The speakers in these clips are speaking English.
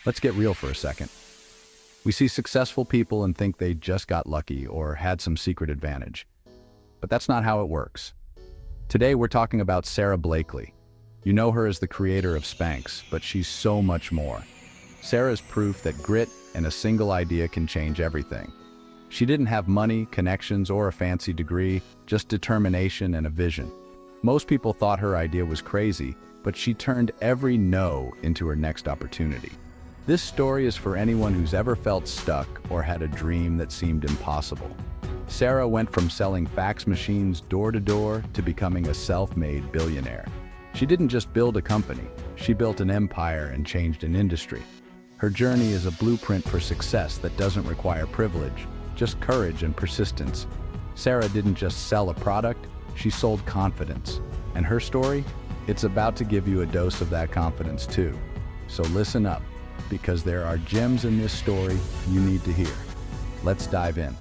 Let's get real for a second. We see successful people and think they just got lucky or had some secret advantage. But that's not how it works. Today we're talking about Sara Blakely. You know her as the creator of Spanx, but she's so much more. Sara's proof that grit and a single idea can change everything. She didn't have money, connections, or a fancy degree, just determination and a vision. Most people thought her idea was crazy, but she turned every no into her next opportunity. This story is for anyone who's ever felt stuck or had a dream that seemed impossible. Sara went from selling fax machines door to door to becoming a self-made billionaire. She didn't just build a company, she built an empire and changed an industry. Her journey is a blueprint for success that doesn't require privilege, just courage and persistence. Sara didn't just sell a product, she sold confidence. And her story? It's about to give you a dose of that confidence too. So listen up, because there are gems in this story you need to hear. Let's dive in.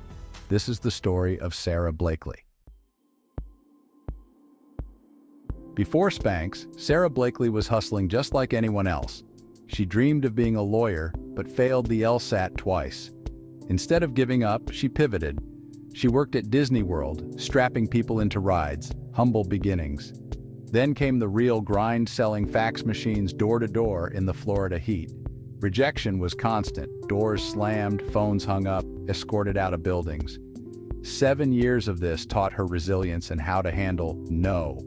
This is the story of Sara Blakely. Before Spanx, Sara Blakely was hustling just like anyone else. She dreamed of being a lawyer, but failed the LSAT twice. Instead of giving up, she pivoted. She worked at Disney World, strapping people into rides, humble beginnings. Then came the real grind, selling fax machines door to door in the Florida heat. Rejection was constant. Doors slammed, phones hung up, escorted out of buildings. 7 years of this taught her resilience and how to handle no.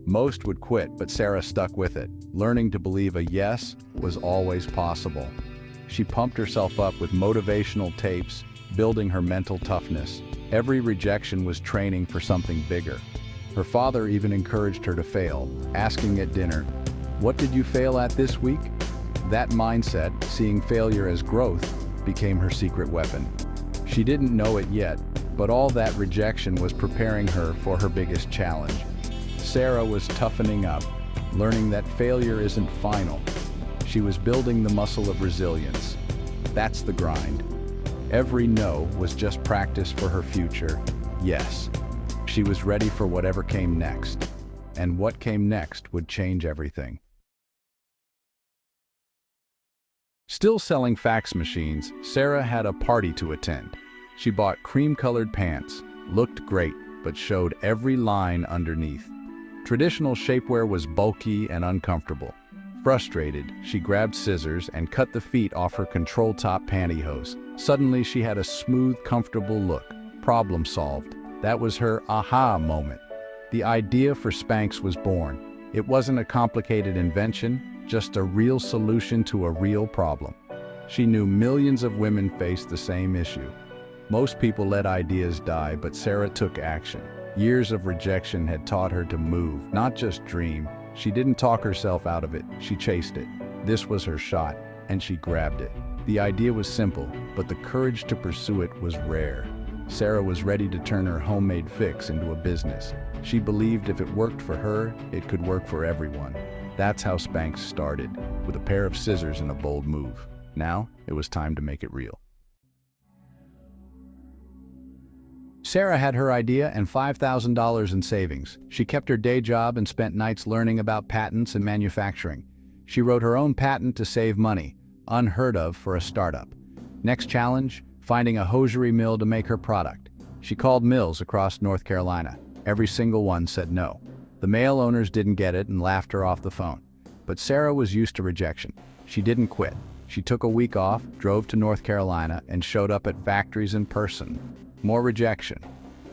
Most would quit, but Sara stuck with it, learning to believe a yes was always possible. She pumped herself up with motivational tapes, building her mental toughness. Every rejection was training for something bigger. Her father even encouraged her to fail, asking at dinner, "What did you fail at this week?" That mindset, seeing failure as growth, became her secret weapon. She didn't know it yet, but all that rejection was preparing her for her biggest challenge. Sara was toughening up, learning that failure isn't final. She was building the muscle of resilience. That's the grind. Every no was just practice for her future. Yes, she was ready for whatever came next. And what came next would change everything. Still selling fax machines, Sara had a party to attend. She bought cream-colored pants, looked great, but showed every line underneath. Traditional shapewear was bulky and uncomfortable. Frustrated, she grabbed scissors and cut the feet off her control-top pantyhose. Suddenly, she had a smooth, comfortable look. Problem solved. That was her aha moment. The idea for Spanx was born. It wasn't a complicated invention, just a real solution to a real problem. She knew millions of women faced the same issue. Most people let ideas die, but Sara took action. Years of rejection had taught her to move, not just dream. She didn't talk herself out of it, she chased it. This was her shot, and she grabbed it. The idea was simple, but the courage to pursue it was rare. Sara was ready to turn her homemade fix into a business. She believed if it worked for her, it could work for everyone. That's how Spanx started, with a pair of scissors and a bold move. Now, it was time to make it real. Sara had her idea and $5,000 in savings. She kept her day job and spent nights learning about patents and manufacturing. She wrote her own patent to save money, unheard of for a startup. Next challenge, finding a hosiery mill to make her product. She called mills across North Carolina. Every single one said no. The male owners didn't get it and laughed her off the phone. But Sara was used to rejection. She didn't quit. She took a week off, drove to North Carolina, and showed up at factories in person. More rejection.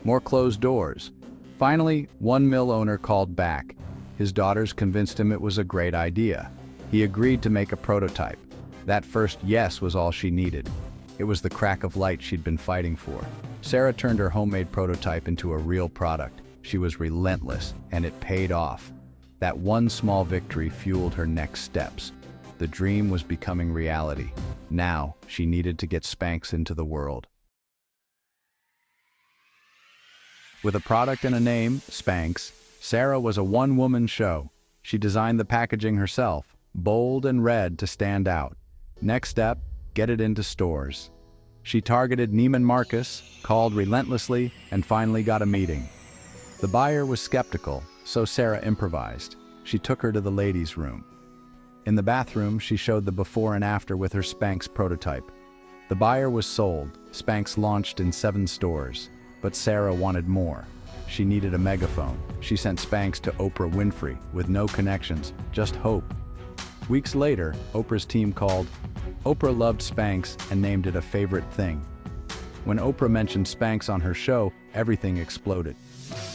More closed doors. Finally, one mill owner called back. His daughters convinced him it was a great idea. He agreed to make a prototype. That first yes was all she needed. It was the crack of light she'd been fighting for. Sara turned her homemade prototype into a real product. She was relentless, and it paid off. That one small victory fueled her next steps. The dream was becoming reality. Now, she needed to get Spanx into the world. With a product and a name, Spanx, Sara was a one-woman show. She designed the packaging herself, bold and red to stand out. Next step, get it into stores. She targeted Neiman Marcus, called relentlessly, and finally got a meeting. The buyer was skeptical, so Sara improvised. She took her to the ladies' room. In the bathroom, she showed the before and after with her Spanx prototype. The buyer was sold. Spanx launched in 7 stores. But Sara wanted more. She needed a megaphone. She sent Spanx to Oprah Winfrey with no connections, just hope. Weeks later, Oprah's team called. Oprah loved Spanx and named it a favorite thing. When Oprah mentioned Spanx on her show, everything exploded.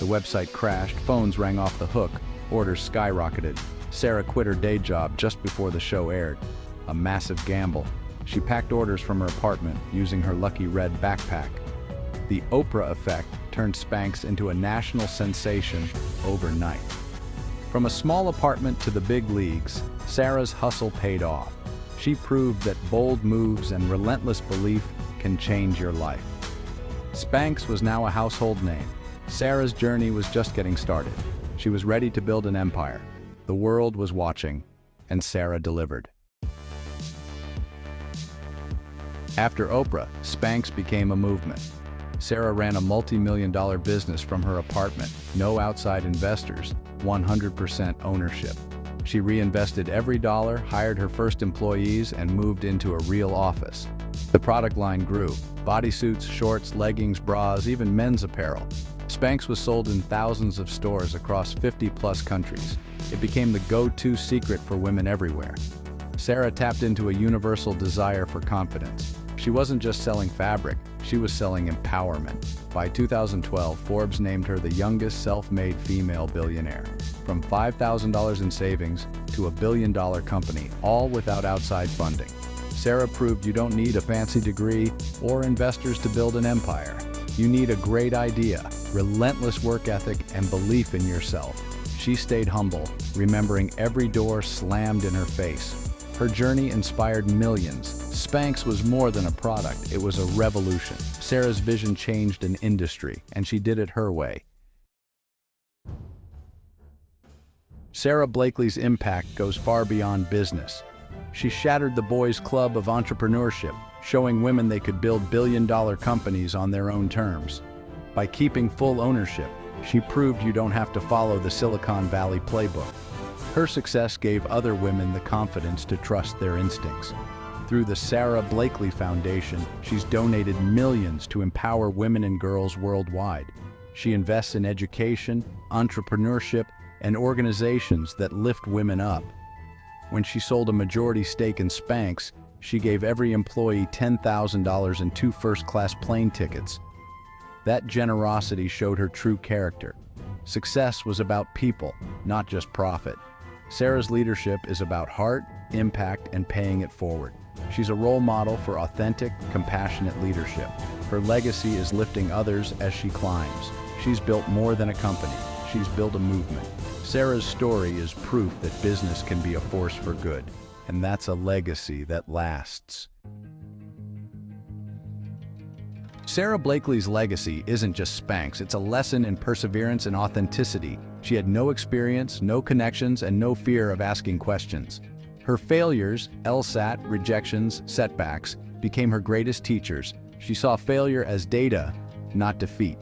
The website crashed, phones rang off the hook, orders skyrocketed. Sara quit her day job just before the show aired. A massive gamble. She packed orders from her apartment using her lucky red backpack. The Oprah effect turned Spanx into a national sensation overnight. From a small apartment to the big leagues, Sara's hustle paid off. She proved that bold moves and relentless belief can change your life. Spanx was now a household name. Sara's journey was just getting started. She was ready to build an empire. The world was watching, and Sara delivered. After Oprah, Spanx became a movement. Sara ran a multi-million-dollar business from her apartment, no outside investors, 100% ownership. She reinvested every dollar, hired her first employees, and moved into a real office. The product line grew: bodysuits, shorts, leggings, bras, even men's apparel. Spanx was sold in thousands of stores across 50-plus countries. It became the go-to secret for women everywhere. Sara tapped into a universal desire for confidence. She wasn't just selling fabric, she was selling empowerment. By 2012, Forbes named her the youngest self-made female billionaire. From $5,000 in savings to $1 billion company, all without outside funding. Sara proved you don't need a fancy degree or investors to build an empire. You need a great idea, relentless work ethic, and belief in yourself. She stayed humble, remembering every door slammed in her face. Her journey inspired millions. Spanx was more than a product, it was a revolution. Sara's vision changed an industry, and she did it her way. Sara Blakely's impact goes far beyond business. She shattered the boys' club of entrepreneurship, showing women they could build billion-dollar companies on their own terms. By keeping full ownership, she proved you don't have to follow the Silicon Valley playbook. Her success gave other women the confidence to trust their instincts. Through the Sara Blakely Foundation, she's donated millions to empower women and girls worldwide. She invests in education, entrepreneurship, and organizations that lift women up. When she sold a majority stake in Spanx, she gave every employee $10,000 and 2 first-class plane tickets. That generosity showed her true character. Success was about people, not just profit. Sara's leadership is about heart, impact, and paying it forward. She's a role model for authentic, compassionate leadership. Her legacy is lifting others as she climbs. She's built more than a company. She's built a movement. Sara's story is proof that business can be a force for good, and that's a legacy that lasts. Sara Blakely's legacy isn't just Spanx, it's a lesson in perseverance and authenticity. She had no experience, no connections, and no fear of asking questions. Her failures, LSAT, rejections, setbacks, became her greatest teachers. She saw failure as data, not defeat.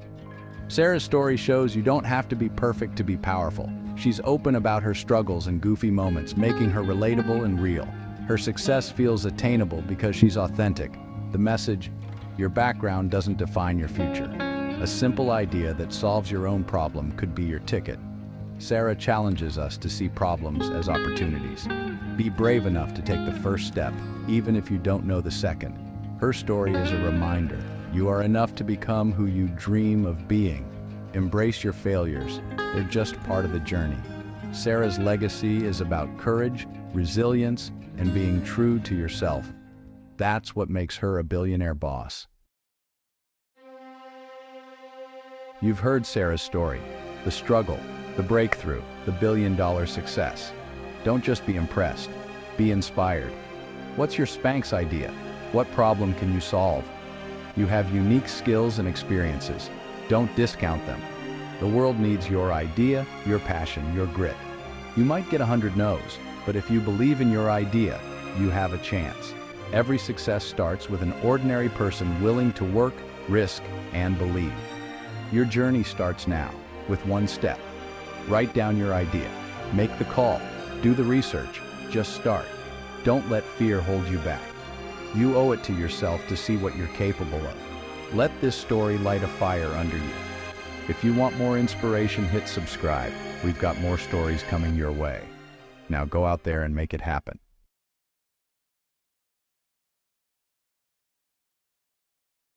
Sara's story shows you don't have to be perfect to be powerful. She's open about her struggles and goofy moments, making her relatable and real. Her success feels attainable because she's authentic. The message: your background doesn't define your future. A simple idea that solves your own problem could be your ticket. Sara challenges us to see problems as opportunities. Be brave enough to take the first step, even if you don't know the second. Her story is a reminder. You are enough to become who you dream of being. Embrace your failures. They're just part of the journey. Sara's legacy is about courage, resilience, and being true to yourself. That's what makes her a billionaire boss. You've heard Sara's story, the struggle, the breakthrough, the billion-dollar success. Don't just be impressed, be inspired. What's your Spanx idea? What problem can you solve? You have unique skills and experiences. Don't discount them. The world needs your idea, your passion, your grit. You might get 100 no's, but if you believe in your idea, you have a chance. Every success starts with an ordinary person willing to work, risk, and believe. Your journey starts now, with one step. Write down your idea. Make the call. Do the research. just start. Don't let fear hold you back. You owe it to yourself to see what you're capable of. Let this story light a fire under you. If you want more inspiration, hit subscribe. We've got more stories coming your way. Now go out there and make it happen.